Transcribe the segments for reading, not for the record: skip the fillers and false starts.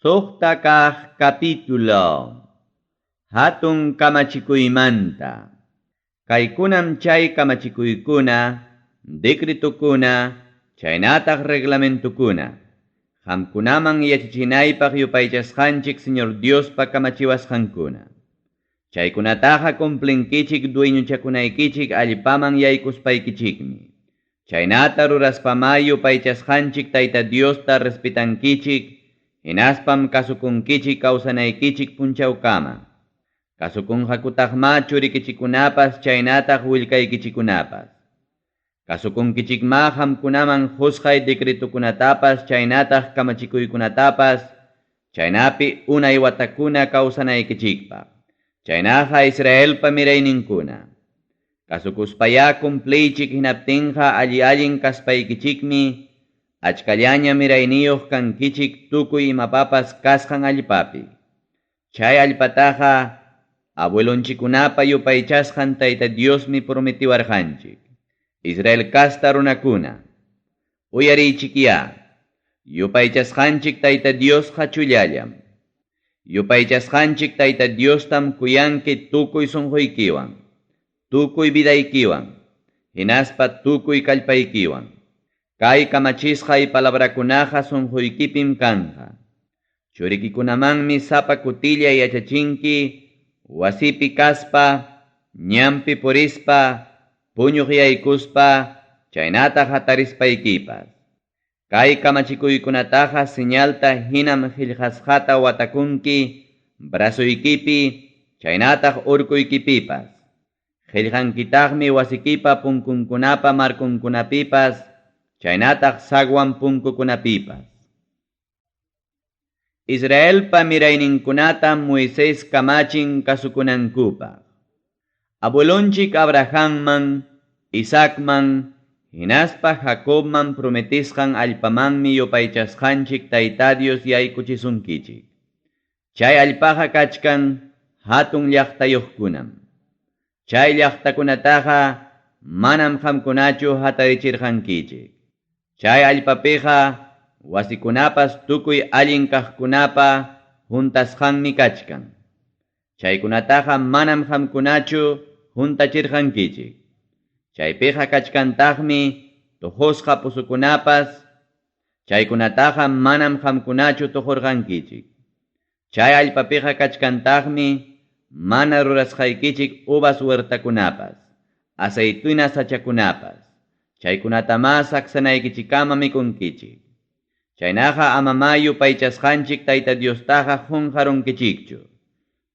Tuqtakaq capítulo Hatun kamachikuymanta. Kaykunam chay kamachikuykuna, decretukuna, chaynataq reglamentukuna. Hamkunaman yachachinaypaq yupaychasqanchik Señor Diospa kamachiwasqankuna. Chaykunataqa cumplinkichik dueñuchakunaykichik allpaman yaykuspaykichikmi. Chaynata ruraspamay yupaychasqanchik Tayta Diosta respetankichik, hinaspam kasukunkichik kawsanaykichik punchawkama. Kasukunqakutaqma churikichikunapas chaynataq willkaykichikunapas. Kasukunkichikma hamkunaman husqay decretukunatapas chaynataq kamachikuykunatapas, chaynapi unay watakuna kawsanaykichikpaq. Chaynaqa Israelpa mirayninkuna. Kasukuspaya cumpliychik hinaptinqa allin kaspaykichikmi, achkallaña mirayniyuq kankichik tukuy imapapas kasqan allpapi. Chay allpataqa abuelonchikunapa yupaychasqan Tayta Diosmi prometiwarqanchik. Israel kasta runakuna, uyariychikya, yupaychasqanchik Tayta Diosqa chullallam. Yupaychasqanchik Tayta Diostam kuyanki tukuy sunquykiwan, tukuy vidaykiwan, hinaspa tukuy kallpaykiwan. Kay kamachisqay palabrakunaqa sunquykipim kanqa. Churikikunamanmi sapa kutilla yachachinki, wasipi kaspa, ñampi purispa, puñuq yaykuspa, chaynataq hatarispaykipas. Kay kamachikuykunataqa señalta hinam qillqasqata watakunki, brasuykipi, chaynataq urkuykipipas. Qillqankitaqmi wasikipa punkunkunapa markunkunapipas, chaynataq sagwan punkukunapipas. Israelpa mirayninkunata Moisés kamachin kasukunankupaq. Abuelonchik Abrahamman, Isaacman, hinaspa Jacobman prometisqan allpamanmi yupaychasqanchik Tayta Dios yaykuchisunkichik. Chay allpaqa kachkan hatun llaqtayuqkunam. Chay llaqtakunataqa manam qamkunachu hatarichirqankichik. Chay allpapiqa wasikunapas tukuy allin kaqkunapa juntasqanmi kachkan. Chaykunataqa manam qamkunachu juntachirqankichik. Chaypiqa kachkantaqmi tuhusqa pusukunapas, chaykunataqa manam qamkunachu tuhurqankichik. Chay allpapiqa kachkantaqmi mana rurasqaykichik uvas huertakunapas, aceituna sachakunapas. Chaykunatama saksanaykichikama mikunkichik. Chaynaqa amama yupaychasqanchik Tayta Diostaqa hunqarunkichikchu.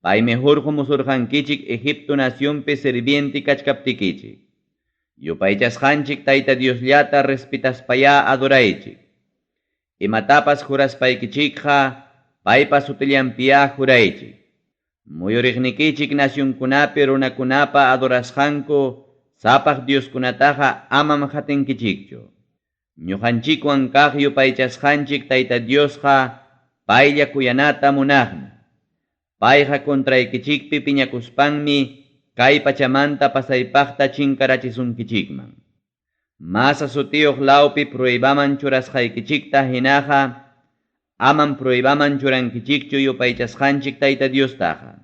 Paymi hurqumusurqankichik Egipto nacionpi sirvienti kachkaptikichik. Yupaychasqanchik Tayta Diosllata respetaspaya adoraychik. Imatapas juraspaykichikqa paypa sutillanpiya juraychik. Muyuriqnikichik nacionkunapi runakunapa adorasqanku sapaq Dioskunataqa amam hatinkichikchu. Ñuqanchikwan kaq yupaychasqanchik Tayta Diosqa paylla kuyanata munaqmi. Payqa kontraykichikpi piñakuspanmi kay pachamanta pasaypaqta chinkarachisunkichikman. Masa sutiyuq lawpi pruibaman churasqaykichikta hinaqa amam pruibaman churankichikchu yupaychasqanchik Tayta Diostaqa.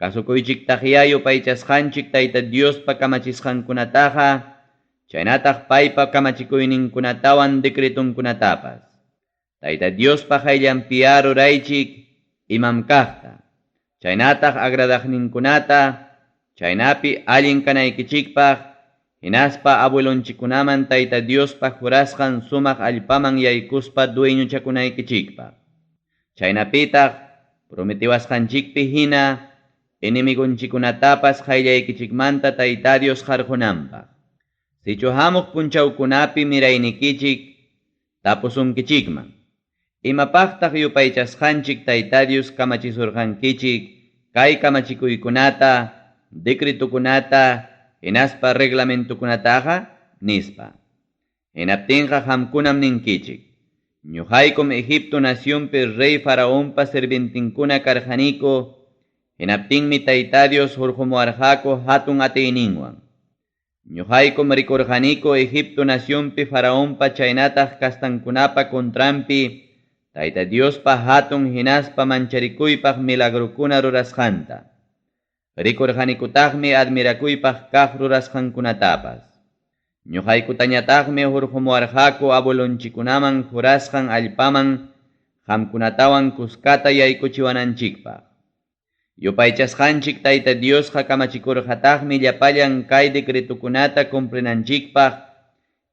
Kasukuychiktaqya yupaychasqanchik Tayta Diospa kamachisqankunataqa, chaynataq paypa kamachikuyninkunatawan decretunkunatapas. Tayta Diospa qayllanpiya ruraychik imam kaqta, chaynataq agradaqninkunata, chaynapi allin kanaykichikpaq, hinaspa abuelonchikunaman Tayta Diospa jurasqan sumaq allpaman yaykuspa dueñuchakunaykichikpaq. Chaynapitaq prometiwasqanchikpi hina, enemigunchikunatapas qayllaykichikmanta Tayta Dios qarqunanpaq. Sichu hamuq punchawkunapi miraynikichik tapusunkichikman. Imapaqtaq yupaychasqanchik Tayta Dios kamachisurqankichik kay kamachikuykunata, decretukunata, hinaspa reglamentukunataqa nispa. Hinaptinqa hamkunam ninkichik. Ñuqaykum Egipto nacionpi rey Faraonpa sirvientinkuna karqaniku, hinaptinmi Tayta Dios hurqumuwarqaku hatun atiyninwan. Ñuqaykum rikurqaniku Egipto nacionpi Faraonpa chaynataq kastankunapa contrampi Tayta Diospa hatun hinaspa mancharikuypaq milagrukuna rurasqanta. Rikurqanikutaqmi admirakuypaq kaq rurasqankunatapas. Ñuqaykutañataqmi hurqumuwarqaku abuelonchikunaman jurasqan allpaman qamkunatawan kuskata yaykuchiwananchikpaq. Yupaychasqanchik Tayta Diosqa kamachikurqataqmi llapallan kay decretukunata cumplinanchikpaq,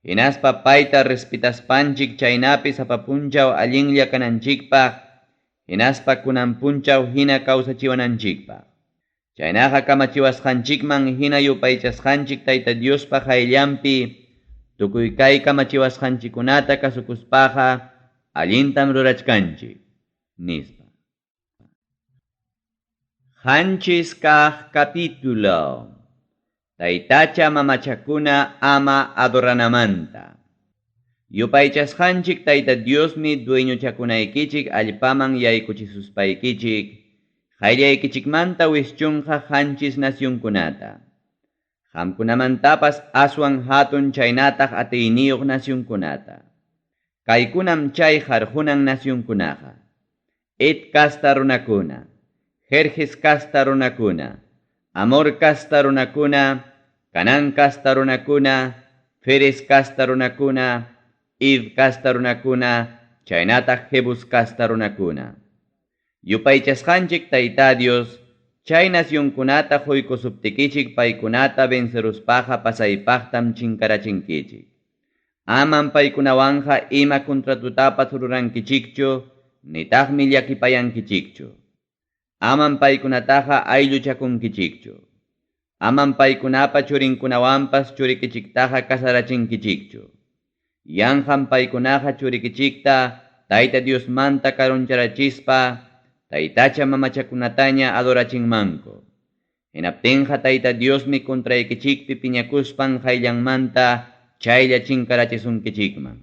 hinaspa payta respetaspanchik chaynapi sapapunchaw allinlla kananchikpaq, hinaspa kunanpunchaw hina kawsachiwananchikpaq. Chaynaqa kamachiwasqanchikman hina yupaychasqanchik Tayta Diospa hayllampi tukuy kay kamachiwasqanchikunata kasukuspaqa allintam rurachkanchik nispa. Qanchis kaq capítulo. Taytacha mamachakuna ama adoranamanta. Yupaychasqanchik Tayta Diosmi dueñochakunaykichik allpaman yaykuchisuspaykichik, qayllaykichikmanta wischunqa qanchis nacionkunata. Qamkunamantapas aswan hatun chaynataq atiyniyuq nacionkunata. Kaykunam chay qarqunan nacionkunaqa: Et kasta runakuna, Jerjes kasta runakuna, Amor kasta runakuna, Canaan kasta runakuna, Feres kasta runakuna, Iv kasta runakuna, chaynataq Jebus kasta runakuna. Yupaychasqanchik Tayta Dios, chay nacionkunata quykusuptikichik paykunata venceruspaqa pasaypaqtam chinkarachinkichik. Aman paykunawanqa ima kontratutapas rurankichikchu, nitaqmi llakipayankichikchu. Aman paykunataqa aylluchakunkichikchu. Aman paykunapa churinkunawanpas churikichiktaqa kasarachinkichikchu. Yanqam paykunaqa churikichikta Tayta Diosmanta karuncharachispa, Taytacha mamachakunataña adorachinmanku. Hinaptinqa Tayta Diosmi kontraykichikpi piñakuspan hayllanmanta chaylla chinkarachisunkichikman.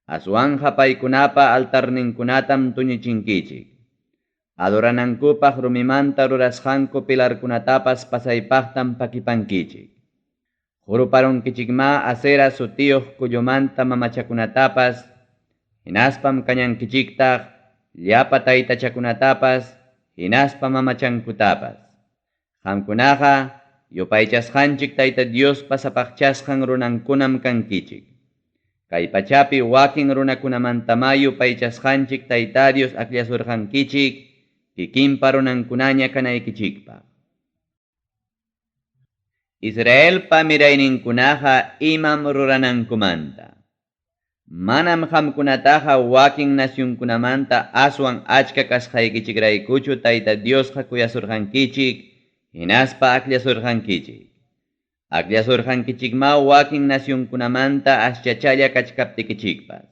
Aswanqa paykunapa altarninkunatam tuñichinkichik. Adoranankupaq rumimanta rurasqanku pilarkunatapas pasaypaqtam pakipankichik. Huruparunkichikma Asera sutiyuq kullumanta mamachakunatapas, hinaspam kañankichiktaq llapa taytachakunatapas, hinaspa mamachankutapas. Qamkunaqa yupaychasqanchik Tayta Dios pasapaqchasqan runankunam kankichik. Kay pachapi wakin runakunamantama yupaychasqanchik Tayta Dios aklasurqankichik, kikinpa runankunaña kanaykichikpaq. Israelpa mirayninkunaqa imam ruranankumanta. Manam qamkunataqa wakin nacionkunamanta aswan achka kasqaykichikraykuchu Tayta Diosqa kuyasurqankichik, hinaspa aklasurqankichik. Aklasurqankichikma wakin nacionkunamanta aschachalla kachkaptikichikpas.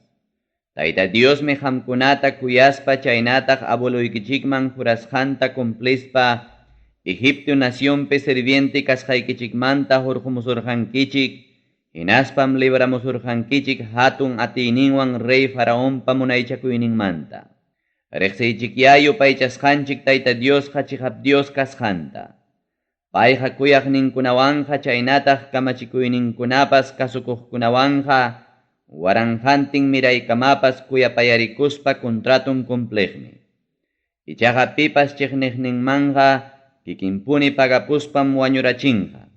Tayta Diosmi qamkunata kuyaspa chaynataq abueluykichikman jurasqanta cumplispa, Egipto nacionpi sirviente kasqaykichikmanta hurqumusurqankichik, hinaspam libramusurqankichik hatun atiyninwan rey faraonpa munaychakuyninmanta. Riqsiychikya yupaychasqanchik Tayta Diosqa chiqap Dios kasqanta. Payqa kuyaqninkunawanqa chaynataq kamachikuyninkunapas kasukuqkunawanqa waranqantin miraykamapas kuyapayarikuspa kontratun cumpliqmi. Ichaqa pipas chiqniqninmanqa kikinpuni pagapuspam wañurachinqa.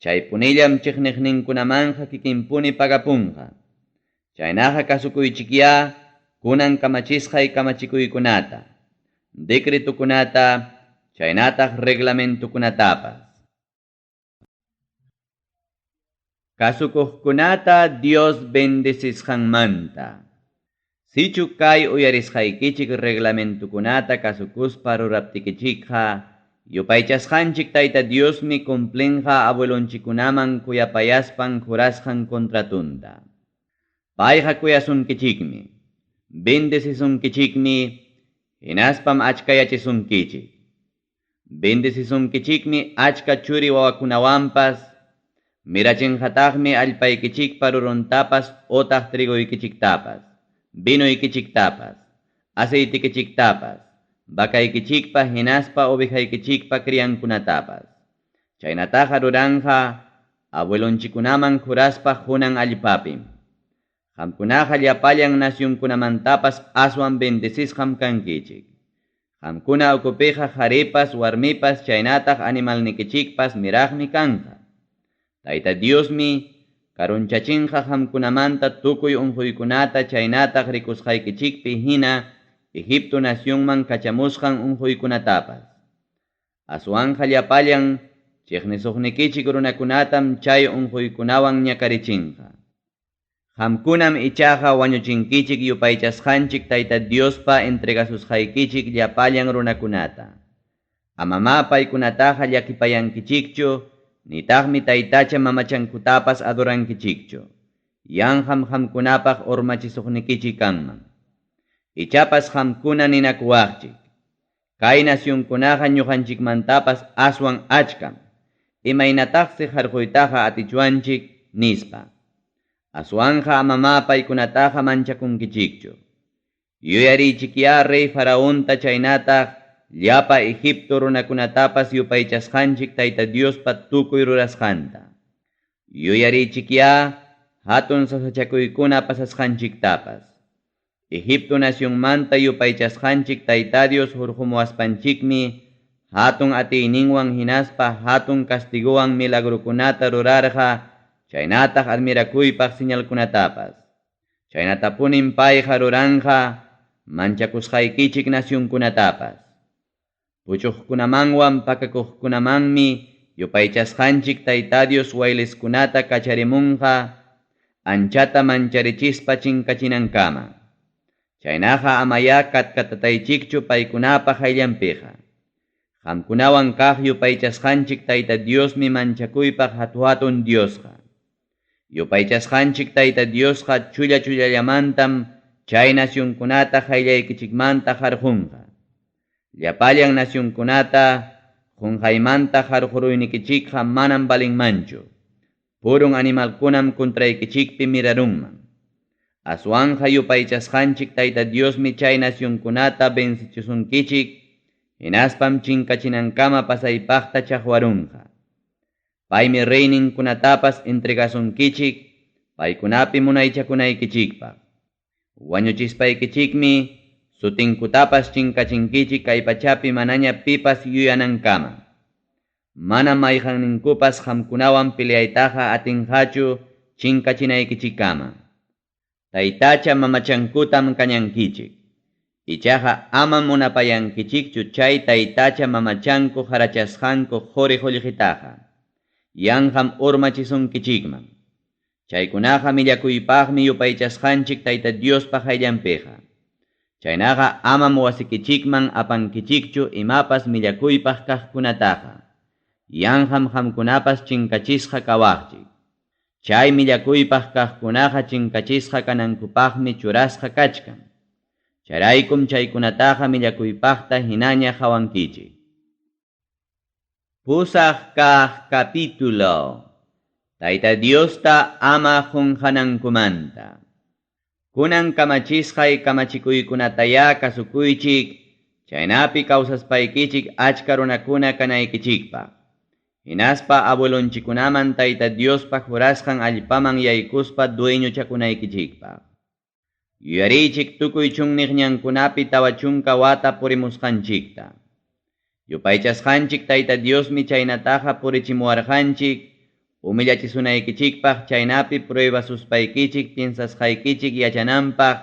Chaypunillam chiqniqninkunamanqa kikinpuni pagapunqa. Chaynaqa kasukuychikya kunan kamachisqay kamachikuykunata, decretukunata, chaynataq reglamentukunatapas. Kasukuqkunata Dios bendisisqanmanta. Sichu kay uyarisqaykichik reglamentukunata kasukuspa ruraptikichikqa, yupaychasqanchik Tayta Diosmi cumplinqa abuelonchikunaman kuyapayaspan jurasqan kontratunta. Payqa kuyasunkichikmi, bendisisunkichikmi, hinaspam achkayachisunkichik. Bendisisunkichikmi achka churi wawakunawanpas, mirachinqataqmi allpaykichikpa ruruntapas otaq triguykichiktapas, vinuykichiktapas, aceitikichiktapas, vakaykichikpa hinaspa ovejaykichikpa criankunatapas. Chaynataqa ruranqa abuelonchikunaman juraspa hunan allpapim. Hamkunaqa llapallan nacionkunamantapas aswan bendecisham kankichik. Hamkuna ukupiqa qharipas warmipas chaynataq animalnikichikpas miraqmi kanqa. Tayta Diosmi karunchachinqa hamkunamanta tukuy unquykunata chaynataq rikusqaykichikpi hina Egipto nacionman kachamusqan unquykunatapas. Aswanqa llapallan chiqnisuqnikichik runakunatam chay unquykunawan ñakarichinqa. Hamkunam ichaqa wañuchinkichik yupaychasqanchik Tayta Diospa entregasusqaykichik llapallan runakunata. Amama paykunataqa llakipayankichikchu, nitaqmi taytacha mamachankutapas adorankichikchu. Yanqam hamkunapaq urmachisuqnikichik kanman. Ichapas hamkuna ninakuwaqchik. Kay nacionkunaqa ñuqanchikmantapas aswan achkam. Imaynataqsi harquytaqa atichuanchik nispa. Aswanja amama paykunataqa manchakunkichikchu. Yuyarichikya rey faraonta chaynataq llapa Egipto runakunatapas yupaychasqanchik Tayta Diospa tukuy rurasqanta. Yuyarichikya hatun sasachakuykuna pasasqanchiktapas. Egipto nacionmanta yupaychasqanchik Tayta Dios hurqumuwaspanchikmi hatun atiyninwan hinaspa hatun castiguwan milagrukunata rurarqa chaynataq admirakuypaq señalkunatapas. Chaynatapunin payqa ruranqa manchakusqaykichik nacionkunatapas. Puchuqkunamanwan pakakuqkunamanmi yupaychasqanchik Tayta Dios wayliskunata kacharimunqa anchata mancharichispa chinkachinankama. Chaynaqa amaya katkatataychikchu paykunapa hayllanpiqa. Hamkunawan kaq yupaychasqanchik Tayta Diosmi manchakuypaq hatuhatun Diosqa. Yupaychasqanchik Tayta Diosqa chullallamantam chay nacionkunata hayllaykichikmanta harqunqa. Llapallan nacionkunata qunqaymanta harquruynikichikqa manam balinmanchu. Purun animalkunam kontraykichikpi mirarunman. Aswanja yupaychasqanchik Tayta Diosmi chay nacionkunata bensichisunkichik, hinaspam chinkachinankama pasaypaqta chaqwarunqa. Paymi reyninkunatapas entregasunkichik, paykunapi munaychakunaykichikpaq. Wañuchispaykichikmi sutinkutapas chinkachinkichik kay pachapi manaña pipas yuyanankama. Mana mayqanninkupas hamkunawan peleaytaqa atinqachu chinkachinaykichikkama. Taytacha mamachankutam kañankichik. Ichaqa ama munapayankichikchu chay taytacha mamachanku harachasqanku quri qullqitaqa. Yanqam urmachisunkichikman. Chaykunaqa millakuypaqmi yupaychasqanchik Tayta Diospa hayllanpiqa. Chaynaqa amam wasikichikman apankichikchu imapas millakuypaq kaqkunataqa. Yanqam hamkunapas chinkachisqa kawaqchik. Chay millakuypaq kaqkunaqa chinkachisqa kanankupaqmi churasqa kachkan. Charaykum chaykunataqa millakuypaqta hinaña hawankichik. Pusaq kaq capítulo. Tayta Diosta ama qunqanankumanta. Kunan kamachisqay kamachikuykunataya kasukuychik, chaynapi kawsaspaykichik achka runakuna kanaykichikpaq. Hinaspa abuelonchikunaman Tayta Diospa jurasqan allpaman yaykuspa dueñuchakunaykichikpaq. Yuyarichik tukuy chunniqñankunapi tawa chunka wata purimusqanchikta. Yupaychasqanchik Tayta Diosmi chaynataqa purichimuwarqanchik, umillachisunaykichikpaq chaynapi pruebasuspaykichik piensasqaykichik yachananpaq,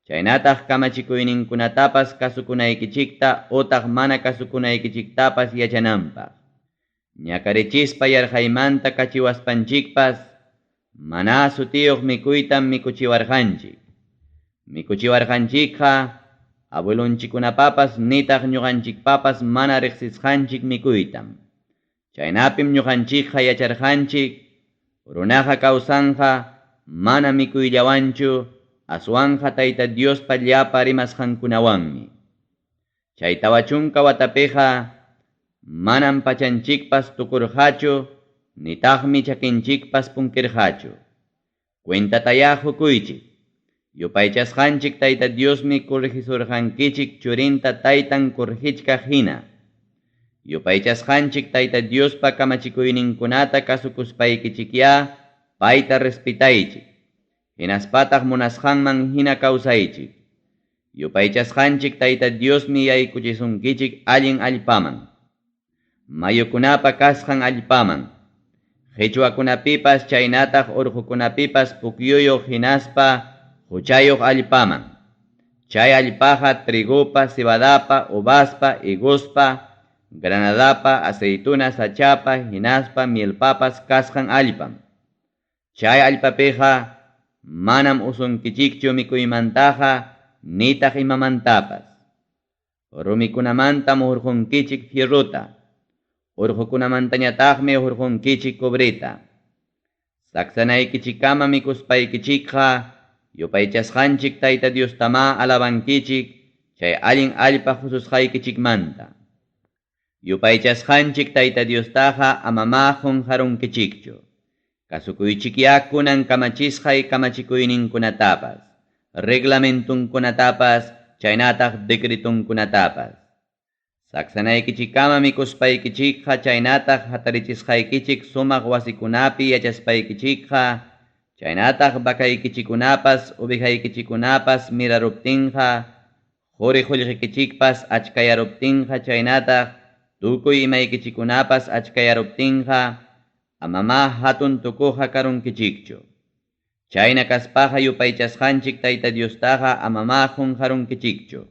chaynataq kamachikuyninkunatapas kasukunaykichikta utaq mana kasukunaykichiktapas yachananpaq. Ñakarichispa yarqaymanta kachiwaspanchikpas, mana sutiyuq mikuytam mikuchiwarqanchik. Mikuchiwarqanchikqa abuelonchikunapapas nitaq ñuqanchikpapas mana riqsisqanchik mikuytam. Chaynapim ñuqanchikqa yacharqanchik, runaqa kawsanqa mana mikuyllawanchu, aswanja Tayta Diospa llapa rimasqankunawanmi. Chay tawa chunka watapiqa manam pachanchikpas tukurqachu, nitaqmi chakinchikpas punkirqachu. Cuentataya hukuychik. Yupaychasqanchik Tayta Diosmi kurhisurqankichik churinta taytan kurhichkaq hina. Yupaychasqanchik Tayta Diospa kamachikuyninkunata kasukuspaykichikya payta respetaychik. hinaspataq munasqanman hina kawsaychik. Yupaychasqanchik Tayta Diosmi yaykuchisunkichik allin allpaman. Mayukunapa kasqan allpaman. Qhichwakunapipas chaynataq urqukunapipas pukyuyuq hinaspa huchayuq allpaman. Chay allpaqa trigupa, cebadapa, uvaspa, higospa, granadapa, aceituna sachapa, hinaspa, mielpapas kasqan allpam. Chay allpapiqa manam usunkichikchu mikuymantaqa nitaq imamantapas. Rumikunamanta muhurqunkichik fierruta. Urqukunamantañataqmi hurqunkichik cobrita. Saksanaykichikama mikuspaykichikqa yupaychasqanchik Tayta Diostama alabankichik chay allin allpa hususqaykichikmanta. Yupaychasqanchik Tayta Diostaqa amama qunqarunkichikchu. Kasukuychik yakunan kamachisqay kamachikuyninkunatapas, reglamentunkunatapas, chaynataq decretunkunatapas. Saksanaykichikama mikuspaykichikqa chaynataq hatarichisqaykichik sumaq wasikunapi yachaspaykichikqa, chaynataq bakaykichikunapas, ubijaykichikunapas miraruptinqa, quri qullqikichikpas achkayaruptinqa, chaynataq tukuy imaykichikunapas achkayaruptinqa, amama hatun tukuqa karunkichikchu. Chayna kaspaqa yupaychasqanchik Tayta Diostaqa amama qunqarunkichikchu.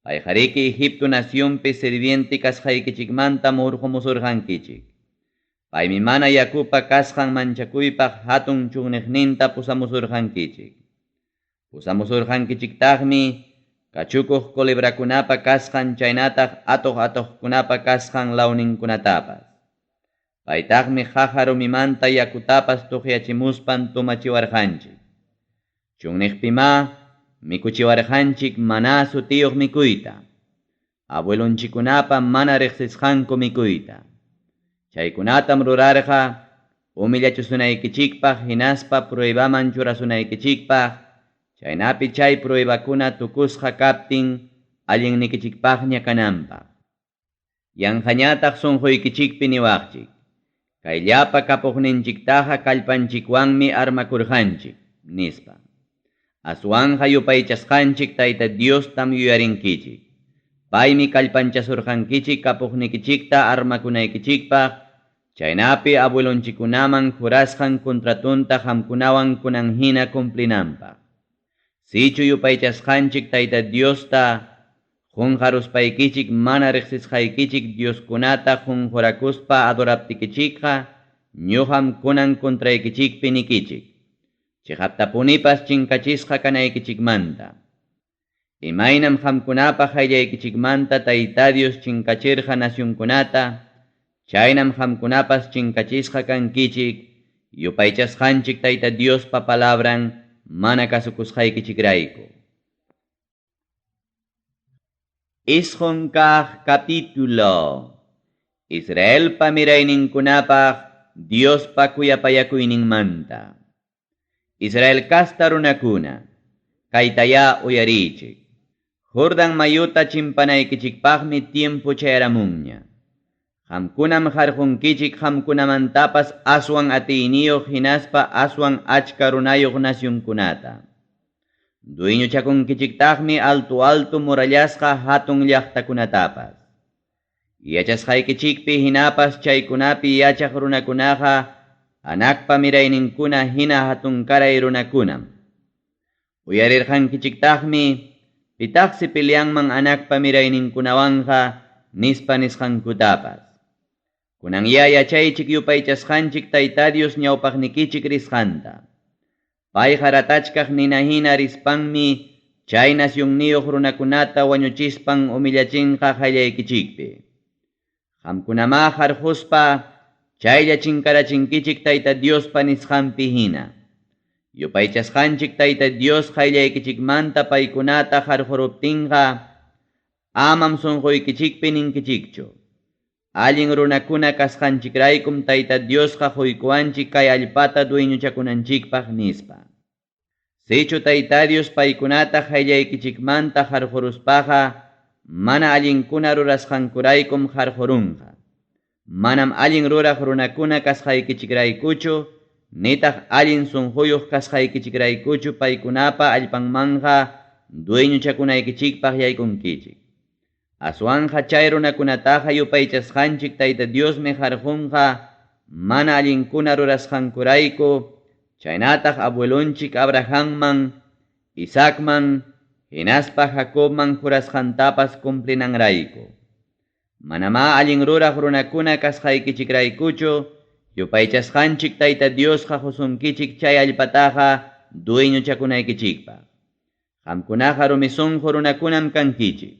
Payqariki Egipto nacionpi sirviente kasqaykichikmanta musurqankichik. Paymi mana yakupa kasqan manchakuypaq hatun chukniqninta pusamusurqankichik. Pusamusurqankichiktaqmi kachukuq culebrakunapa kasqan chaynataq atuq-atuqkunapa kasqan lawninkunatapas. Paytaqmi qajarumimanta yakutapas tuqyachimuspan tumachiwarqanchik. Chukniqpima mikuchiwarqanchik mana sutiyuq mikuyta. Abuelonchikunapa mana riqsisqanku mikuyta. Chaykunatam rurarqa umillachusunaykichikpaq hinaspa pruebaman churasunaykichikpaq. Chaynapi chay pruebakuna tukusqa kaptin allinnikichikpaqña kananpaq. Yanqañataq sunquykichikpi niwaqchik. Kayllapa kapuqninchiktaqa kallpanchikwanmi armakurqanchik, nispa. Aswanqa yupaychasqanchik Tayta Diostam yuyarinkichik. Paymi kallpanchasurqankichik kapuqnikichikta armakunaykichikpaq, chaynapi abuelonchikunaman jurasqan kontratunta qamkunawan kunanhina cumplinanpaq. Sichu yupaychasqanchik Tayta Diosta qunqaruspaykichik mana riqsisqaykichik Dioskunata qunqurakuspa adoraptikichikqa ñuqam kunan kontraykichikpi nikichik. Chiqaptapunipas chinkachisqa kanaykichikmanta. Imaynam qamkunapa qayllaykichikmanta Tayta Dios chinkachirqa nacionkunata, chaynam qamkunapas chinkachisqa kankichik, yupaychasqanchik Tayta Diospa palabran mana kasukusqaykichikrayku. Isqonkaq capítulo. Israelpa mirayninkunapaq Diospa kuyapayakuyninmanta. Israel kasta runakuna, kaytaya uyarichik. Jordan mayuta chimpanaykichikpaqmi tiempo chayaramunña. Qamkunam qarqunkichik qamkunamantapas aswan atiyniyuq hinaspa aswan achka runayuq nacionkunata. Dueño chakunkichiktaqmi altu murallasqa hatun llaqtakunatapas. Yachasqaykichikpi hinapas chaykunapi yachaq runakunaqa anakpa mirayninkuna hina hatunkaray runakunam. Uyarirqankichiktaqmi pitaqsi pilianman anakpa mirayninkunawanqa nispa nisqankutapas. Kunanya yachaychik yupaychasqanchik Tayta Dios ñawpaqnikichik risqanta. Pay haratachkaq ninahina rispanmi chay nacionniyuq runakunata wañuchispan umillachinqa qayllaykichikpi. Qamkunama harquspa chaylla chinkarachinkichik Tayta Diospa nisqanpi hina. Yupaychasqanchik Tayta Dios qayllaykichikmanta paykunata harquruptinqa amam sunquykichikpi ninkichikchu. Allin runakuna kasqanchikraykum Tayta Diosqa quykuanchik kay allpata dueñuchakunanchikpaq nispa. Sichu Tayta Dios paykunata qayllaykichikmanta harquruspaqa mana allinkuna rurasqankuraykum harqurunqa. Manam allin ruraq runakuna kasqaykichikraykuchu nitaq allin sunquyuq kasqaykichikraykuchu paykunapa allpanmanqa dueñuchakunaykichikpaq yaykunkichik. Aswanja chay runakunataqa yupaychasqanchik Tayta Diosmi qarqunqa mana allinkuna rurasqankurayku, chaynataq abuelunchik Abrahamman, Isaacman, hinaspa Jacobman jurasqantapas cumplinanrayku. Manama allin ruraq runakuna kasqaykichikraykuchu yupaychasqanchik Tayta Diosqa qusunkichik chay allpataqa dueñuchakunaykichikpaq. Qamkunaqa rumisunqu runakunam kankichik.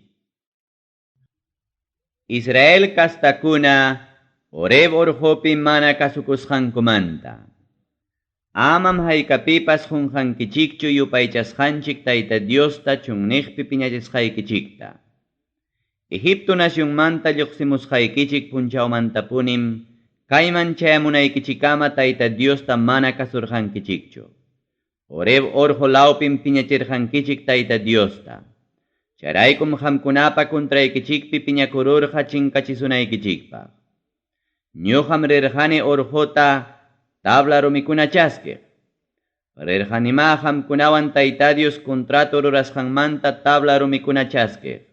Israel kastakuna Horeb urqupi mana kasukusqankumanta. Amam haykapipas qunqankichikchu yupaychasqanchik Tayta Diosta chunniqpi piñachisqaykichikta. Egipto nacionmanta lluqsimusqaykichik punchawmantapunim kayman chayamunaykichikama Tayta Diosta mana kasurqankichikchu. Horeb urqu lawpim piñachirqankichik Tayta Diosta. Charaykum qamkunapa kuntraykichikpi piñakururqa chinkachisunaykichispa. Ñuqam rirqani urquta tabla rumikuna chaskiq. Rirqanima qamkunawan Tayta Dios contrato rurasqanmanta tabla rumikuna chaskiq.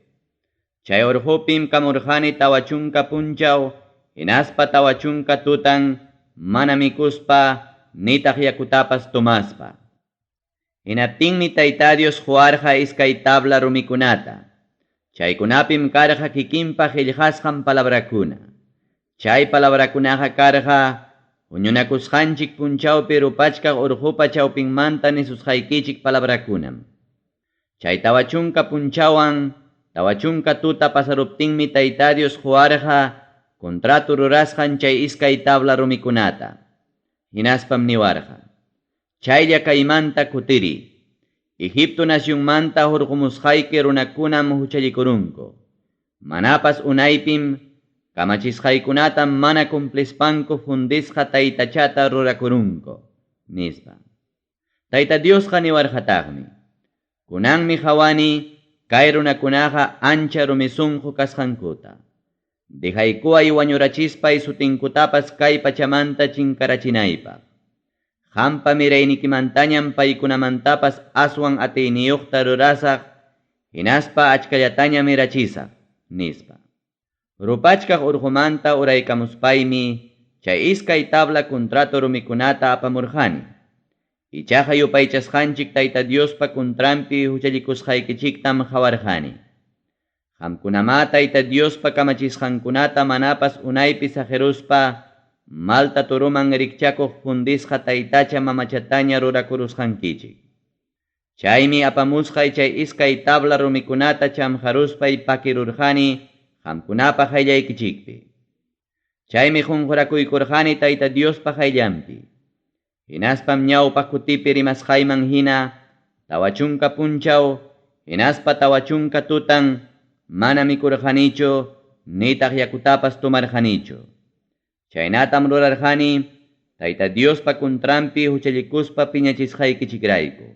Chay urqupim kamurqani tawachunka punchaw, hinaspa tawachunka tutan, mana mikuspa, nitaq yakutapas tomaspa. Hinaptinmi Tayta Dios juarqa iskay tabla rumikunata. Chaykunapim karqa kikinpa qillqasqan palabrakuna. Chay palabrakunaqa karqa huñunakusqanchik punchawpi rupachkaq urqupa chawpinmanta nisusqaykichik palabrakunam. Chay tawachunka punchawan, tawachunka tuta pasaruptinmi Tayta Dios juarqa contrato rurasqan chay iskay tabla rumikunata. Hinaspam niwarqa. Chaylla kaymanta kutiri. Egipto nacionmanta hurqumusqayki runakunam huchallikurunku. Manapas unaypim kamachisqaykunatam mana cumplispanku fundisqa taytachata rurakurunku. Nispa. Tayta Diosqa niwarqataqmi. Kunanmi hawani kay runakunaqa ancha rumisunqu kasqankuta. Dejaykuay wañurachispay sutinkutapas kay pachamanta chinkarachinaypaq. Hampa miraynikimantañam paykunamantapas aswan atayniyuqta rurasaq, hinaspa achkallataña mirachisaq, nispa. Rupachkaq urqumanta uraykamuspaymi chay iskay tabla contrato rumikunata apamurqani. Ichaqa yupaychasqanchik Tayta Diospa contrampi huchallikusqaykichiktam hawarqani. Qamkunama Tayta Diospa kamachisqankunata manapas unaypi sajeruspa malta turuman rikchakuq fundisqa taytacha mamachataña rurakurusqankichik. Chaymi apamusqay chay iskay tabla rumikunata chamharuspay pakirurqani qamkunapa qayllaykichikpi. Chaymi qunqurakuykurqani Tayta Diospa qayllanpi. Hinaspam ñawpaq kutipi rimasqayman hina tawachunka punchaw, hinaspa tawachunka tutan mana mikurqanichu nitaq yakutapas tumarqanichu. Chaynatam rurarqani Tayta Diospa contrampi huchallikuspa piñachisqaykichikrayku.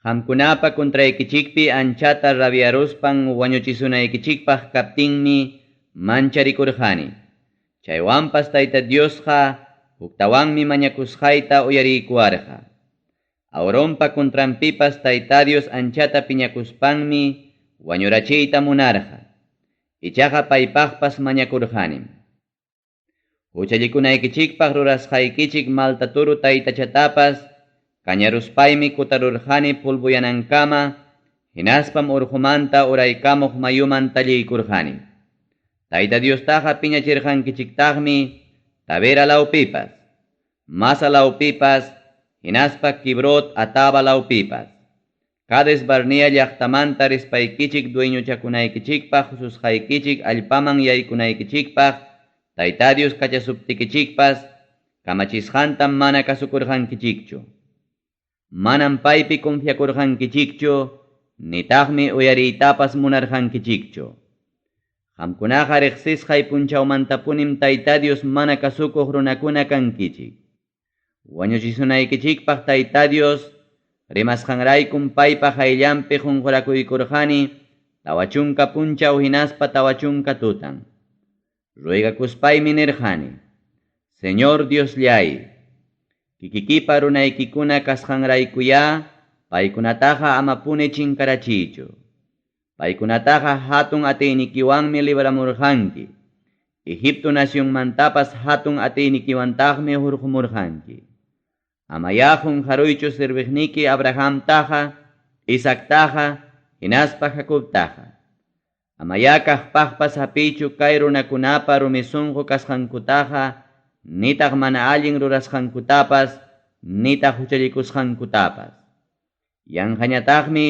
Qamkunapa contraykichikpi anchata rabiaruspan wañuchisunaykichikpaq kaptinmi mancharikurqani. Chaywanpas Tayta Diosqa huktawanmi mañakusqayta uyariykuwarqa. Auronpa contrampipas Tayta Dios anchata piñakuspanmi wañurachiyta munarqa. Ichaqa paypaqpas mañakurqanim. Huchallikunaykichikpaq rurasqaykichik maltaturu taytachatapas kañaruspaymi kutarurqani pulbuyanankama, hinaspam urqumanta uraykamuq mayuman talliykurqani. Tayta Diostaqa piñachirqankichiktaqmi Tabera lawpipas, Masa lawpipas, hinaspa Kibrot Ataba lawpipas. Kades Barnea llaqtamanta rispaykichik dueñuchakunaykichikpaq hususqaykichik allpaman yaykunaykichikpaq Tayta Dios kachasuptikichikpas kamachisqantam mana kasukurqankichikchu. Manam paypi confiakurqankichikchu, nitaqmi uyariytapas munarqankichikchu. Qamkunaqa riqsisqay punchawmantapunim Tayta Dios mana kasukuq runakuna kankichik. Wañuchisunaykichikpaq Tayta Dios rimasqanraykum paypa qayllanpi qunqurakuykurqani tawachunka punchaw hinaspa tawachunka tutan. Ruegakuspaymi nirqani, Señor Dios llay, kikikipa runaykikuna kasqanraykuya paykunataqa amapuni chinkarachichu. Paykunataqa hatun atiynikiwanmi libramurqanki. Egipto nacionmantapas hatun atiynikiwantaqmi hurqumurqanki. Amayahun haruychu sirviqniki Abrahamtaqa, Isaactaqa, hinaspa Jacobtaqa. Amayakaq paqpas hapichu kay runakunapa rumisunqu kasqankutaqa, nitaq mana allin rurasqankutapas, nitaq huchallikusqankutapas. Yanqañataqmi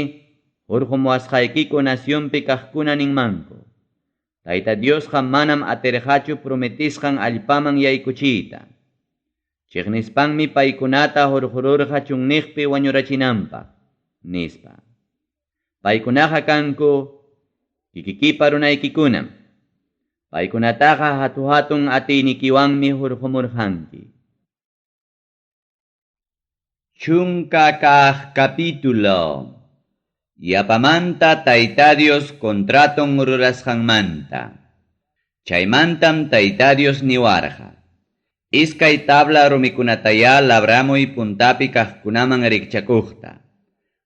hurqumuwasqaykiku nacionpi kaqkuna ninmanku. Tayta Diosqa manam atirqachu prometisqan allpaman yaykuchiyta. Chiqnispanmi paykunata hurqururqa chunniqpi wañurachinanpaq, nispa. Paykunaqa kanku kikikipa runaykikunam. Paykunataqa hatu-hatun atiynikiwanmi hurqumurqanki. Chunka kaq capítulo. Yapamanta Tayta Dios contraton rurasqanmanta. Chaymantam Tayta Dios niwarqa. Iskay tabla rumikunataya labramuy puntapi kaqkunaman rikchakuqta.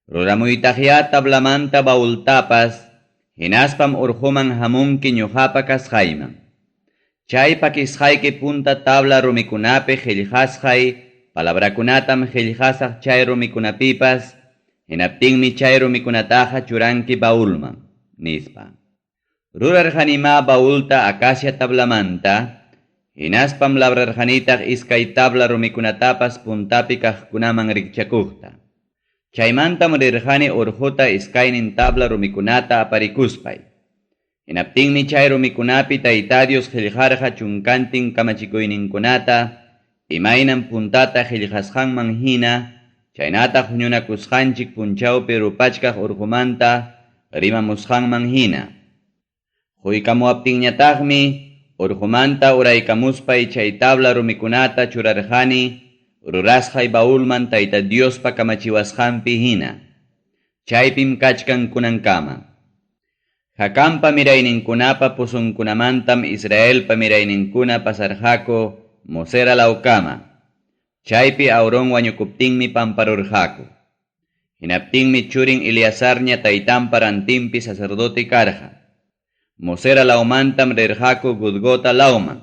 Ruramuytaqya tablamanta baultapas, hinaspam urhuman hamunki ñuqapa kasqayman. Chay pakisqayki punta tabla rumikunapi qillqasqay, palabrakunatam qillqasaq chay rumikunapipas, hinaptinmi chay rumikunataqa churanki baulman, nispa. Rurarqanima baulta acacia tablamanta, hinaspam labrarqanitaq iskay tabla rumikunatapas puntapi kaqkunaman rikchakuqta. Chaymantam rirqani urhuta iskaynin tabla rumikunata aparikuspay. Hinaptinmi chay rumikunapi Tayta Dios qillqarqa chunkantin kamachikuyninkunata, imaynan puntata qillqasqanman hina, chaynataq huñunakusqanchik punchawpi rupachkaq urhumanta rimamusqanman hina. Quykamuaptinñataqmi urhumanta uraykamuspay chay tabla rumikunata churarqani rurasqay baulman Tayta Diospa kamachiwasqanpi hina. Chaypim kachkan kunankama. Hakampa mirayninkunapa pusunkunamantam Israelpa mirayninkuna pasarqaku Mosera laukama. Chaypi Aarón wañukuptinmi pamparurqaku. Hinaptinmi churin Eleazarña taytanpa rantinpi sacerdote karqa. Mosera laumantam rirqaku Gudgota lauman.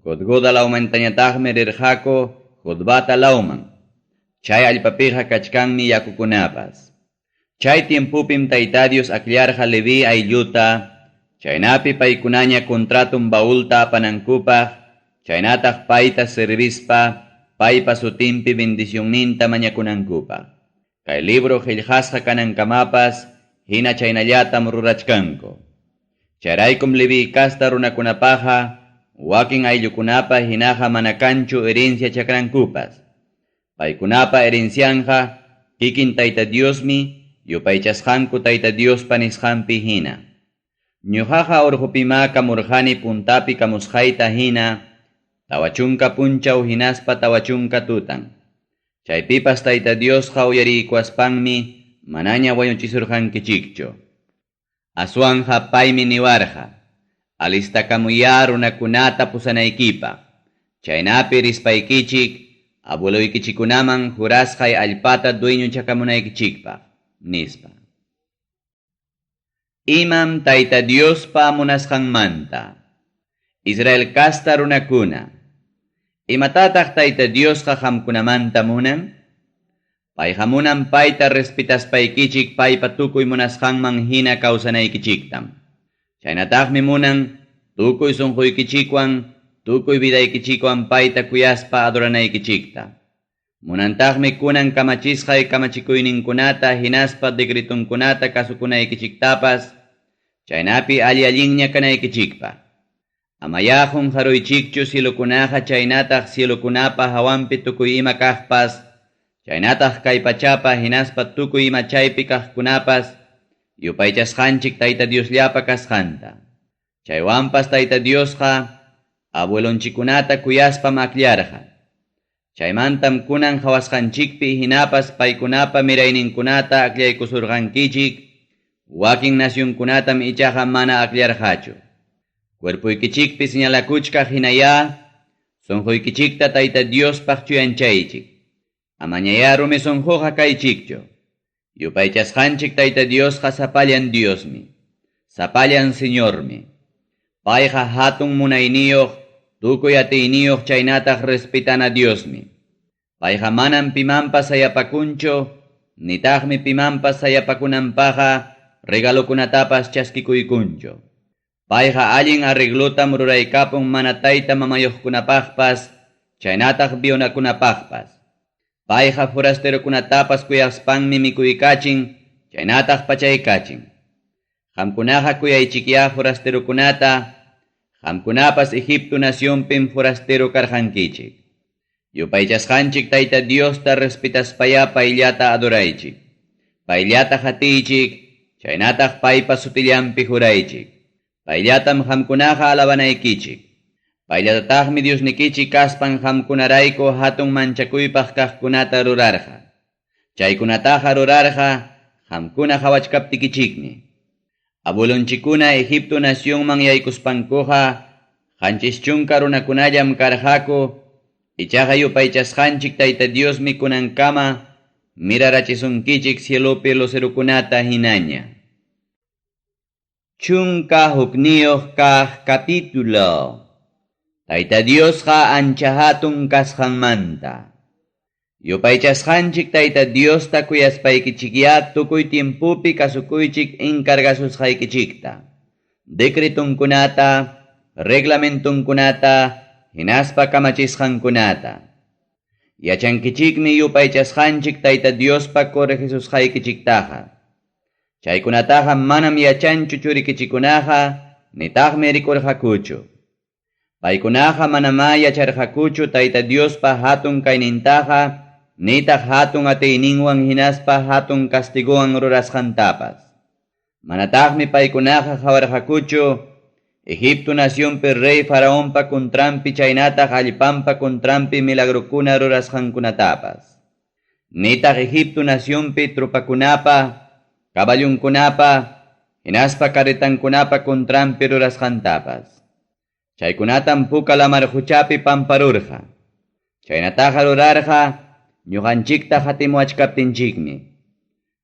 Gudgoda laumantañataqmi rirqaku Jotbata lauman. Chay allpapiqa kachkanmi yakukunapas. Chay tiempupim Tayta Dios akliarqa Levi aylluta, chaynapi paykunaña contratum baulta apanankupaq, chaynataq payta servispa, paypa sutimpi bendicionninta mañakunankupaq. Kay libro qillqasqa kanankamapas, hina chaynallatam rurachkanku. Chayraykum Levi kasta runakunapaqa, wakin ayllukunapa hinaqa manakanchu herencia chakrankupas. Paykunapa herencianja, kikin Tayta Diosmi, yupaychasqanku Tayta Dios panisqanpi hina. Ñuqaqa urqupima kamurqani puntapi kamusqayta hina, tawachunka punchaw hinaspa tawachunka tutan. Chaypipas Tayta Diosqa uyariykuaspanmi manaña wañuchisurqankichikchu. Aswanja paymi niwarqa, alistakamuya runakunata pusanaykipa. Chaynapi rispaykichik, abueluykichikunaman jurasqay allpata dueño chakamunaykichikpa. Nispa. Imam Tayta Diospa munasqanmanta. Israel kasta runakuna. Imatataq Tayta Diosqa qamkunamanta munan? Payqa munan payta respetaspaykichik paypa tukuy munasqanman hina kawsanaykichiktam. Chaynataqmi munan tukuy sunquykichikwan, tukuy vidaykichikwan payta kuyaspa adoranaykichikta. Munantaqmi kunan kamachisqay kamachikuyninkunata hinaspa decretunkunata kasukunaykichiktapas, chaynapi alli-allinña kanaykichikpa. Amayahun haruychikchu silukunaqa chaynataq silukunapa hawanpi tukuy ima kaqpas, chaynataq kay pachapa hinaspa tukuy ima chaypi kaqkunapas, yupaychasqanchik Tayta Diosllapa kasqanta. Chaywanpas Tayta Diosqa abuelonchikunata kuyaspam akliarqa. Chaymantam kunan hawasqanchikpi hinapas paykunapa mirayninkunata aklaykusurqankichik, wakin nacionkunatam ichaqa mana akliarqachu. Cuerpuykichikpi señalakuchka hinaya, sonquykichikta Tayta Diospaq chuyanchaychik. Amañaya rumesonjoja kaychikcho. Yupaychasqanchik Tayta Diosqa sapallan Diosmi. Sapallan Señormi. Payqa hatun munayniyuq, tukuy atiyniyuq chaynataq respetana Diosmi. Payqa manam pimanpas sayapakuncho, nitaqmi pimanpas sayapakunanpaqa regalokunatapas chaskikuykuncho. Payqa allin arreglutam ruraykapun mana tayta mamayuqkunapaqpas, chaynataq bionakunapaqpas. Payqa forasterokunatapas kuyaspanmi mikuykachin, chaynataq pachaykachin. Qamkunaqa kuyaychikya forasterokunata, qamkunapas Egipto nacionpin forastero karqankichik. Yupaychasqanchik Tayta Diosta respetaspaya payllata adoraychik. Payllata hatiychik, chaynataq paypa sutillanpi juraychik. Payllatam qamkunaqa alabanaykichik. Payllatataqmi Diosnikichik kaspan qamkunarayku hatun manchakuypaq kaqkunata rurarqa. Chaykunataqa rurarqa qamkuna hawachkaptikichikmi. Abuelonchikuna Egipto nacionman yaykuspankuqa qanchis chunka runakunallam karqaku, ichaqa yupaychasqanchik Tayta Diosmi kunankama mirarachisunkichik cielopi lucerukunata hinaña. Chunka hukniyuq kaq capítulo. Tayta Diosqa ancha hatun kasqanmanta. Yupaychasqanchik Tayta Diosta kuyaspaykichikya tukuy tiempupi kasukuychik encargasusqaykichikta. Decretunkunata, reglamentunkunata, hinaspa kamachisqankunata. Yachankichikmi yupaychasqanchik Tayta Diospa corregisusqaykichiktaqa. Chaykunataqa manam yachanchu churikichikunaqa, nitaqmi rikurqakuchu. Paykunaqa manama yacharqakuchu Tayta Diospa hatun kaynintaqa, nitaq hatun atiyninwan hinaspa hatun castiguwan rurasqantapas. Manataqmi paykunaqa hawarqakuchu Egipto nacionpi rey faraonpa kuntrampi chaynataq allpampa kuntrampi milagrukuna rurasqankunatapas. Nitaq Egipto nacionpi trupakunapa, kaballunkunapa, hinaspa karetankunapa kuntrampi rurasqantapas. Chaykunatam puka lamarhuchapi pamparurqa. Chaynataqa rurarqa ñuqanchikta hatimuachkaptinchikmi.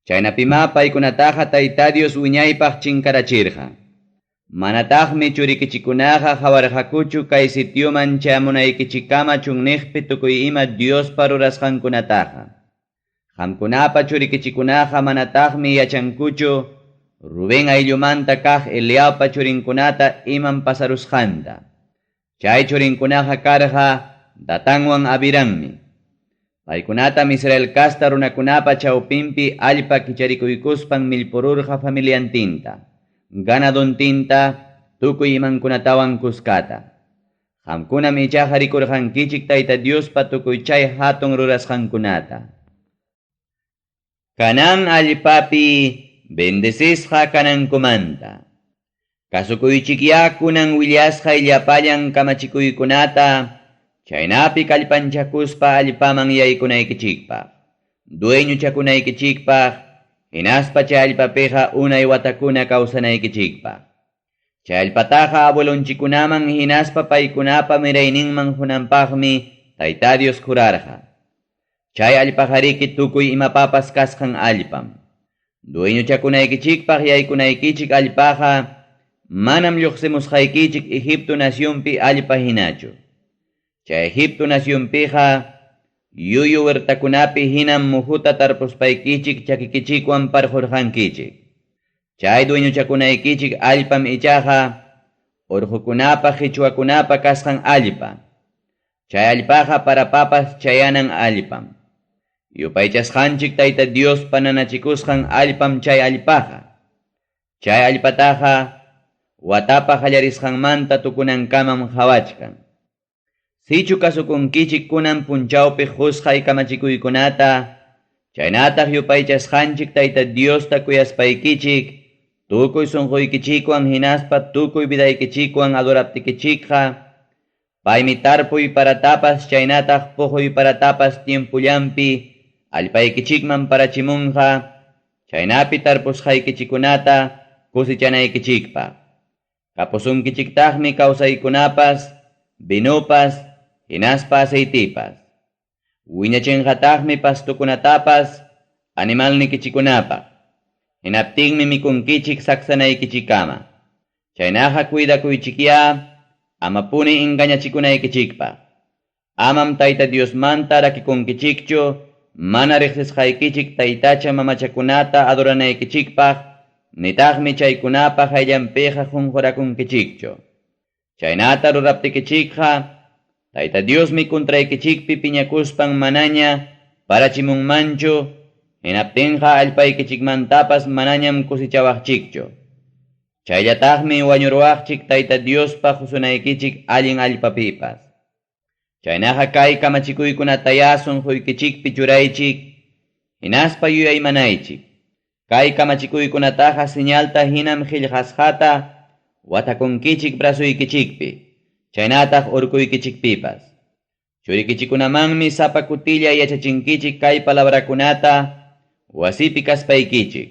Chaynapima paykunataqa Tayta Dios wiñaypaq chinkarachirqa. Manataqmi churikichikunaqa hawarqakuchu kay sitioman chamunaykichikama chunniqpi tukuy ima Diospa rurasqankunataqa. Qamkunapa churikichikunaqa manataqmi yachankuchu Rubén ayllumanta kaq Eliabpa churinkunata iman pasarusqanta. Chay churinkunaqa karqa Datanwan Abirammi. Paykunatam Israel kasta runakunapa chawpinpi allpa kicharikuykuspan milpururqa familiantinta, ganaduntinta, tukuy imankunatawan kuskata. Qamkunam ichaqa rikurqankichik Tayta Diospa tukuy chay hatun rurasqankunata. Kanan allpapi bendecesqa kanankumanta. Kasukuychikya kunan willasqa illapallan kamachikuykunata, chaynapi kallpanchakuspa allpaman yaykunaykichikpaq. Dueño chakunaykichikpaq, hinaspa chay allpapiqa unay watakuna kawsanaykichikpaq. Chay allpataqa abuelonchikunaman hinaspa paykunapa mirayninman hunanpaqmi Tayta Dios jurarqa. Chay allpajariki tukuy imapapas kasqan allpam. Dueño chakunaykichikpaq yaykunaykichik allpaqa manam lluqsimusqaykichik Egipto nacionpi allpa hinachu. Chay Egipto nacionpiqa yuyu huertakunapi hinam muhuta tarpuspaykichik chakikichikwan parjurqankichik. Chay dueño chakunaykichik allpam ichaqa urqukunapa qichwakunapa kasqan allpa. Chay allpaqa parapapas chayanan allpam. Yupaychasqanchik Tayta Dios pananachikusqan allpam chay allpaqa. Chay allpataqa watapa qallarisqanmanta tukunankamam hawachkan. Sichu kasukunkichik kunan punchawpi husqay kamachikuykunata, chaynataq yupaychasqanchik Tayta Diosta kuyaspaykichik, tukuy sunquykichikwan hinaspa tukuy vidaykichikwan adoraptikichikqa, paymi tarpuy paratapas chaynataq pujuy paratapas tiempullampi allpaykichikman parachimunqa, chaynapi tarpusqaykichikunata kusichanaykichikpaq. Kapusunkichiktaqmi kawsaykunapas, binupas, hinaspa aceitipas. Wiñachinqataqmi pastukunatapas animalnikichikunapaq. Hinaptinmi mikunkichik saksanaykichikama. Chaynaqa cuidakuychikya amapuni engañachikunaykichikpaq. Amam Tayta Diosmanta rakikunkichikchu, mana riqsisqaykichik taytacha mamachakunata adoranaykichikpaq, nitaqmi chaykunapaq ayllanpiqa qunqurakunkichikchu. Chaynata ruraptikichikqa, Tayta Diosmi kuntraykichikpi piñakuspan manaña parachimunmanchu, hinaptinqa allpaykichikmantapas manañam kusichawaqchikchu. Chayllataqmi wañurwaqchik Tayta Diospa husunaykichik allin allpapipas. Chaynaqa kay kamachikuykunataya sunquykichikpi churaychik, hinaspa yuyaymanaychik. Kay kamachikuykunataqa señalta hinam qillqasqata watakunkichik brasuykichikpi, chaynataq urkuykichikpipas. Churikichikunamanmi sapa kutilla yachachinkichik kay palabrakunata wasipi kaspaykichik,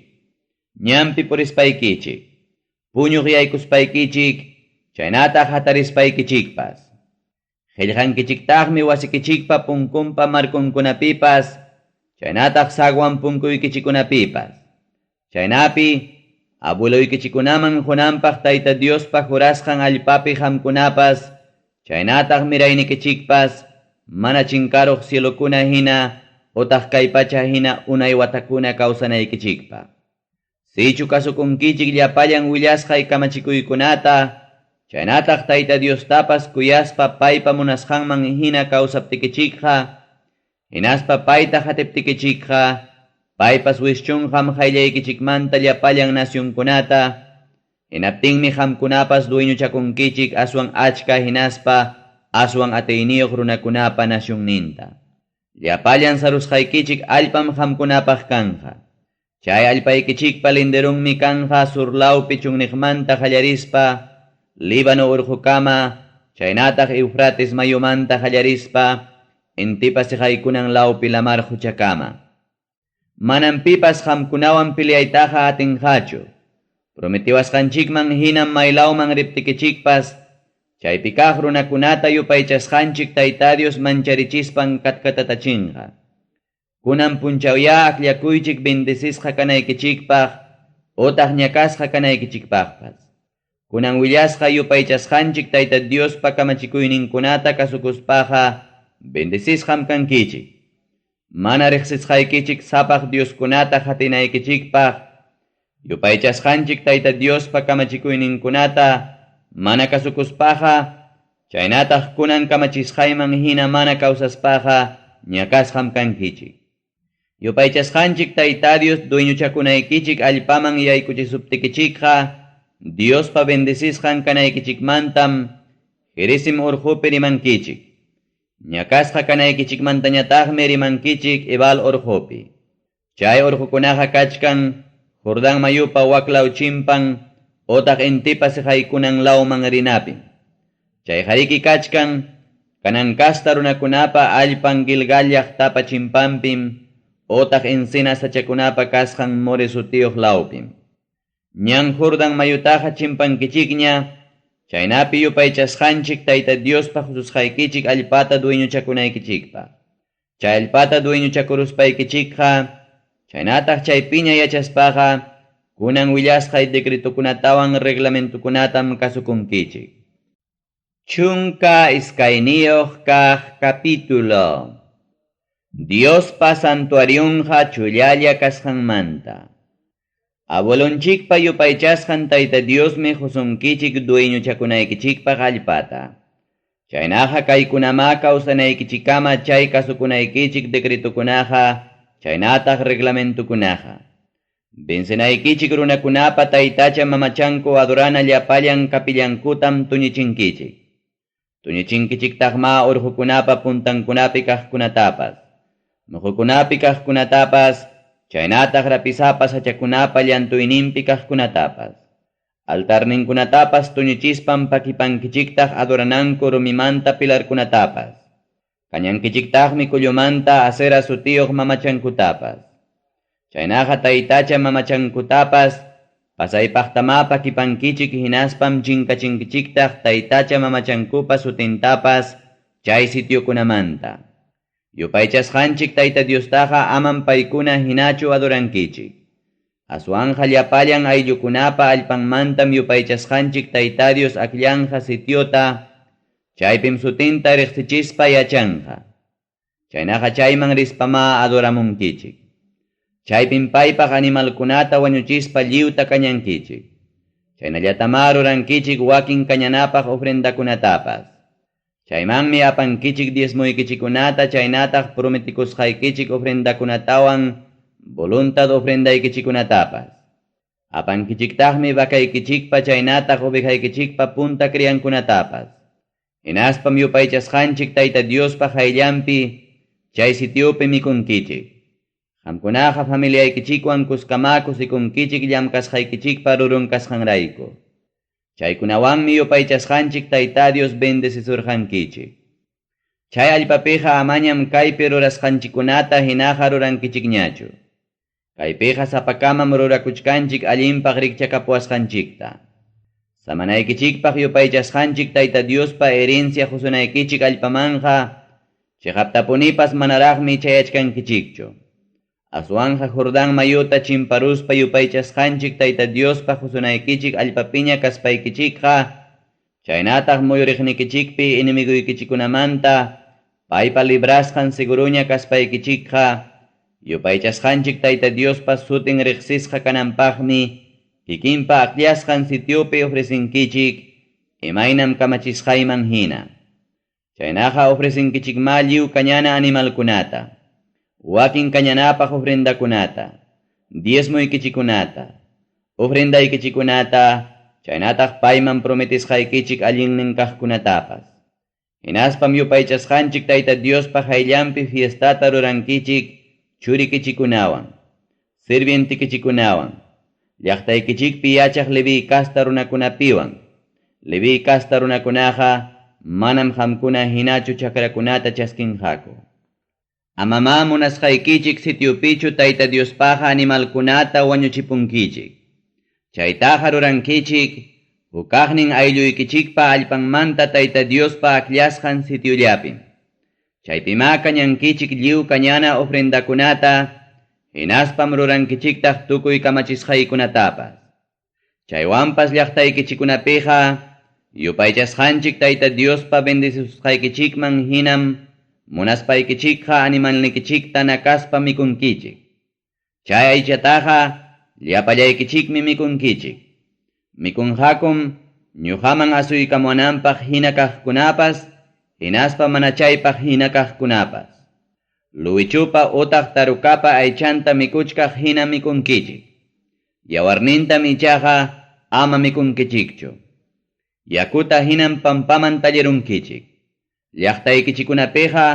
ñampi purispaykichik, puñuq yaykuspaykichik, chaynataq hatarispaykichikpas. Qillqankichiktaqmi wasikichikpa punkunpa markunkunapipas, chaynataq sagwan punkuykichikunapipas. Chaynapi, abueluykichikunaman hunanpaq Tayta Diospa jurasqan allpapi hamkunapas, chaynataq miraynikichikpas, mana chinkaruq cielokuna hina, utaq kay pacha hina unay watakuna kawsanaykichikpa. Sichu kasukunkichik llapallan willasqay kamachikuykunata, chaynataq Tayta Diostapas kuyaspa paypa munasqanman hina kawsaptikichikqa, hinaspa payta hatiptikichikqa, paypas wischunqam qayllaykichikmanta llapallan nasyunkunata, hinaptinmi qamkunapas dueñuchakunkichik aswan achka hinaspa aswan atayniyuq runakunapa nasyunninta. Llapallan sarusqaykichik allpam qamkunapaq kanqa. Chay allpaykichikpa linderunmi kanqa surlawpi chunniqmanta qallarispa, Líbano urqukama, chaynataq Eufrates mayumanta qallarispa, intipa siqaykunan lawpi lamar huchakama. Manan pipas qamkunawan piliaytaqa atinqachu. Prometiwasqanchikman hinam maylawman riptikichikpas, chaypi kaq runakunata yupaychasqanchik Tayta Dios mancharichispan katkatatachinqa. Kunan punchawya aqllakuychik bendisisqa kanaykichikpaq, utaq ñakasqa kanaykichikpaqpas. Kunan willasqa yupaychasqanchik Tayta Diospa kamachikuyninkunata kasukuspaqa bendisisqam kankichik. Mana riqsisqaykichik sapaq Dioskunata hatinaykichikpaq, yupaychasqanchik Tayta Diospa kamachikuyninkunata mana kasukuspaqa, chaynataq kunan kamachisqayman hina mana kawsaspaqa ñakasqam kankichik. Yupaychasqanchik Tayta Dios dueñuchakunaykichik allpaman yaykuchisuptikichikqa, Diospa bendisisqan kanaykichikmantam hirisim urqupi rimankichik. Ñakasqa kanaykichikmantañataqmi rimankichik ibal urqupi. Chay urqukunaqa kachkan Jordán mayupa waklaw chimpan utaq intipa siqaykunan lawman rinapin. Chay qariki kachkan kanankasta runakunapa allpan Gilgal llaqtapa chimpampim utaq encina sachakunapa kasqan More sutiyuq lawpim. Ñan Jordán mayutaqa chimpankichikña, chaynapi yupaychasqanchik Tayta Diospa hususqaykichik allpata dueñuchakunaykichikpa. Chay allpata dueñuchakuruspaykichikqa, chaynataq chaypiña yachaspaqa, kunan willasqay decretokunatawan reglamentukunatam kasukunkichik. Chunka iskayniyuq kaq capítulo. Diospa santuariunqa chullalla kasqanmanta. Abuelonchikpa yupaychasqan Tayta Diosmi husunkichik dueñuchakunaykichikpaq allpata. Chaynaqa kaykunama kawsanaykichikama chay kasukunaykichik decretokunaqa, chaynataq reglamentukunaqa. Bensinaykichik runakunapa taytacha mamachanku adorana llapallan kapillankutam tuñichinkichik. Tuñichinkichiktaqma urqukunapa puntankunapi kaqkunatapas, muhukunapi kaqkunatapas, chaynataq rapisapas hachakunapa llantuyninpi kaqkunatapas. Altarninkunatapas tuñichispan pakipankichiktaq adorananku rumimanta pilarkunatapas. Kañankichiktaqmi kullumanta acera sutiyuq mamachankutapas. Chaynaqa taytacha mamachankutapas pasaypaqtama pakipankichik hinaspam chinkachinkichiktaq taytacha mamachankupa sutintapas chay sitiokunamanta. Yupaychasqanchik Tayta Diostaqa aman paykuna hinachu adorankichik. Aswanja llapallan ayllukunapa allpanmantam yupaychasqanchik Tayta Dios akllanja sitiota, chaypim sutinta riqsichispa yachanja. Chaynaqa chayman rispama adoramunkichik. Chaypim paypaq animalkunata wañuchispa lliwta kañankichik. Chaynallatama rurankichik wakin kañanapaq ofrendakunatapas. Chaymanmi apankichik diezmuykichikunata chaynataq prometikusqaykichik ofrendakunatawan voluntad ofrendaykichikunatapas. Apankichiktaqmi vakaykichikpa chaynataq ovejaykichikpa punta criankunatapas. Hinaspam yupaychasqanchik Tayta Diospa hayllampi chay sitiopi mikunkichik. Qamkunaqa familiaykichikwan kuskamakusikunkichik llamkasqaykichikpa rurunkasqanrayku. Chaykunawanmi yupaychasqanchik Tayta Dios bendecisurqankichik. Chay allpapiqa amañam kaypi rurasqanchikunata hinaqa rurankichikñachu. Kaypiqa sapakamam rurakuchkanchik allinpaq rikchakapuasqanchikta. Samanaykichikpaq yupaychasqanchik Tayta Diospa herencia husunaykichik allpamanqa chiqaptapunipas manaraqmi chayachkankichikchu. Aswanja Jordán mayuta chimparuspa yupaychasqanchik Tayta Diospa husunaykichik allpapiña kaspaykichikqa chaynataq muyuriqnikichikpi inimiguykichikunamanta paypa librasqan seguruña kaspaykichikqa yupaychasqanchik Tayta Diospa sutin riqsisqa kananpaqmi kikinpa aqllasqan sitiopi ofresinkichik imaynam kamachisqayman hina. Chaynaqa ofresinkichikma lliw kañana animalkunata, wakin kañanapaq ofrendakunata, diezmuykichikunata, ofrendaykichikunata, chaynataq payman prometisqaykichik allinnin kaqkunatapas. Hinaspam yupaychasqanchik Tayta Diospa hayllampi fiestata rurankichik churikichikunawan, sirvientikichikunawan, llaqtaykichikpi yachaq Leví kasta runakunapiwan. Leví kasta runakunaqa manam qamkuna hinachu chakrakunata chaskinqaku. Amama munasqaykichik sitiopichu Tayta Diospaqa animalkunata wañuchipunkichik. Chaytaqa rurankichik hukaqnin aylluykichikpa allpanmanta Tayta Diospa akllasqan sitiollapim. Chaypima kañankichik lliw kañana ofrendakunata, hinaspam rurankichiktaq tukuy kamachisqaykunatapas. Chaywanpas llaqtaykichikunapiqa yupaychasqanchik Tayta Diospa bendicisqaykichikman hinam munaspaykichikqa animalnikichikta nakaspa mikunkichik. Chay aychataqa llapallaykichikmi mikunkichik. Mikunqakum ñuqaman asuykamunanpaq hina kaqkunapas, hinaspa mana chaypaq hina kaqkunapas. Luwichupa utaq tarukapa aychanta mikuchkaq hina mikunkichik. Yawarninta michaqa ama mikunkichikchu. Yakuta hinam pampaman tallerunkichik. Llaqtaykichikunapiqa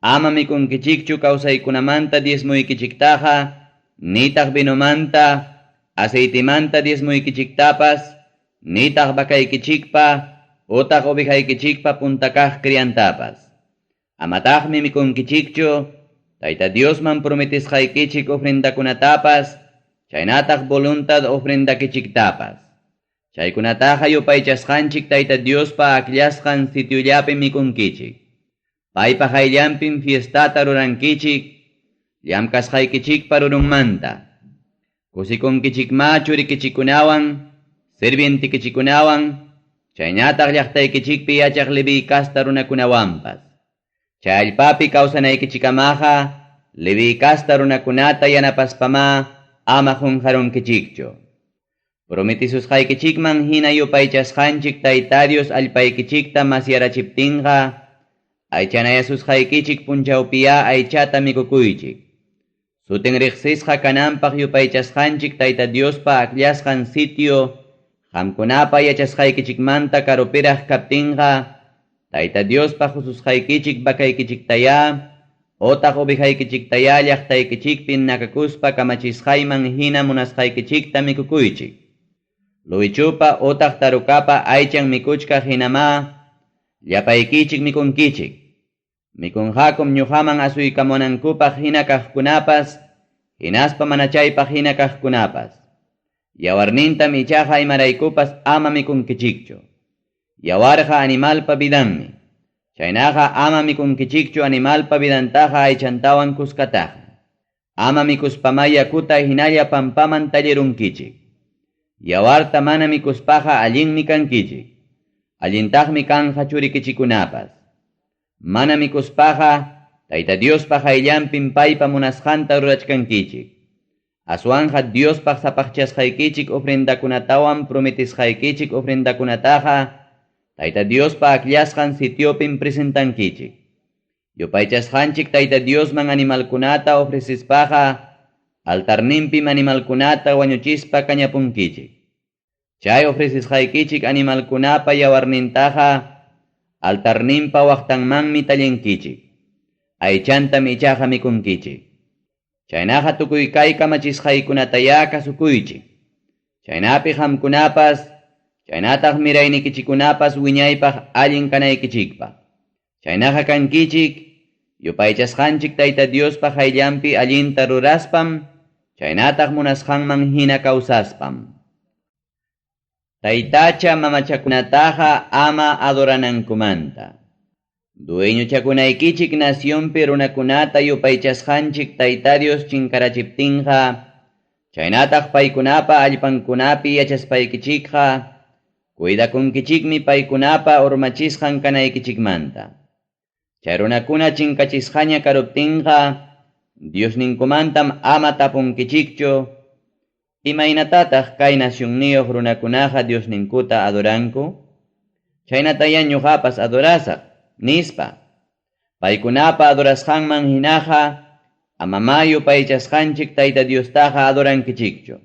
ama mikunkichikchu kawsaykunamanta diezmuykichiktaqa, nitaq vinumanta, aceitimanta diezmuykichiktapas, nitaq vakaykichikpa, utaq ovejaykichikpa puntakaq criantapas. Amataqmi mikunkichikchu Tayta Diosman prometisqaykichik ofrendakunatapas, chaynataq voluntad ofrendakichiktapas. Chaykunataqa yupaychasqanchik Tayta Diospa akllasqan sitiollapi mikunkichik. Paypa hayllanpim fiestata rurankichik, llamkasqaykichikpa rurunmanta. Kusikunkichikma churikichikunawan, sirvientikichikunawan, chaynataq llaqtaykichikpi yachaq Leví kasta runakunawanpas. Chay allpapi kawsanaykichikamaqa Leví kasta runakunata yanapaspama ama qunqarunkichikchu. Prometisusqaykichikman hina yupaychasqanchik Tayta Dios allpaykichikta masyarachiptinqa, aychanayasusqaykichik punchawpiya aychata mikukuychik. Sutin riqsisqa kananpaq yupaychasqanchik Tayta Diospa akllasqan sitio, qamkunapa yachasqaykichikmanta karupiraq kaptinqa, Tayta Diospa hususqaykichik vakaykichiktaya, otaq ovejaykichiktaya llaqtaykichikpin nakakuspa kamachisqayman hina munasqaykichikta mikukuychik. Luwichupa otaq tarukapa aychan mikuchkaq hinama, llapaykichik mikunkichik. Mikunqakum ñuqaman asuykamunankupaq hina kaqkunapas, hinaspa mana chaypaq hina kaqkunapas. Yawarninta michaqa imaraykupas ama mikunkichikchu. Yawarqa animalpa vidanmi. Chaynaqa ama mikunkichikchu animalpa vidantaqa aychantawan kuskataqa. Ama mikuspamay yakuta hinalla pampaman tallerunkichik. Yawarta mana mikuspaqa allinmi kankichik. Allintaqmi kanja churikichikunapas. Mana mikuspaqa Tayta Diospaq ayllanpin paypa munasqanta rurachkankichik. Aswanja Diospaq sapaqchasqaykichik ofrendakunatawan prometisqaykichik ofrendakunataqa Tayta Diospa akllashqan sitiopin presentankichik. Yupaychasqanchik Tayta Diosman animalkunata ofrecispaqa altarninpim animalkunata wañuchispa kañapunkichik. Chay ofrecisqaykichik animalkunapa yawarnintaqa altarninpa waqtanmanmi tallinkichik. Aychantam ichaqa mikunkichik. Chaynaqa tukuy kay kamachisqaykunataya kasukuychik. Chaynapi qamkunapas chaynataq miraynikichikunapas wiñaypaq allin kanaykichikpaq. Chaynaqa kankichik yupaychasqanchik Tayta Diospaq ayllanpi allinta ruraspam chaynataq munasqanman hina kawsaspam. Taytacha mamachakunataqa ama adoranankumanta. Dueñuchakunaykichik nacionpi runakunata yupaychasqanchik Tayta Dios chinkarachiptinqa chaynataq paykunapa allpankunapi yachaspaykichikqa cuidakunkichikmi paykunapa urmachisqan kanaykichikmanta. Chay runakuna chinkachisqaña karuptinqa Diosninkumantam ama tapunkichikchu imaynatataq kay nacionniyuq runakunaqa Diosninkuta adoranku. Chaynatayan ñuqapas adorasaq nispa. Paykunapa adorasqanman hinaqa ama yupaychasqanchik Tayta Diostaqa adorankichikchu.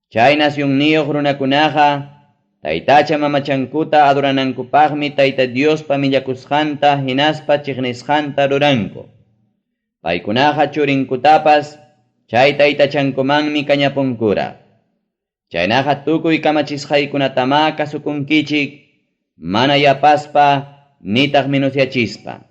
Chay nacionniyuq runakunaqa Taytacha mamachankuta adoranankupaqmi Tayta Diospa millakusqanta hinaspa chiqnisqanta ruranku. Paykunaqa churinkutapas chay taytachankumanmi kañapunkura. Chaynaqa tukuy kamachisqaykunatama kasukunkichik mana yapaspa nitaq minusyachispa.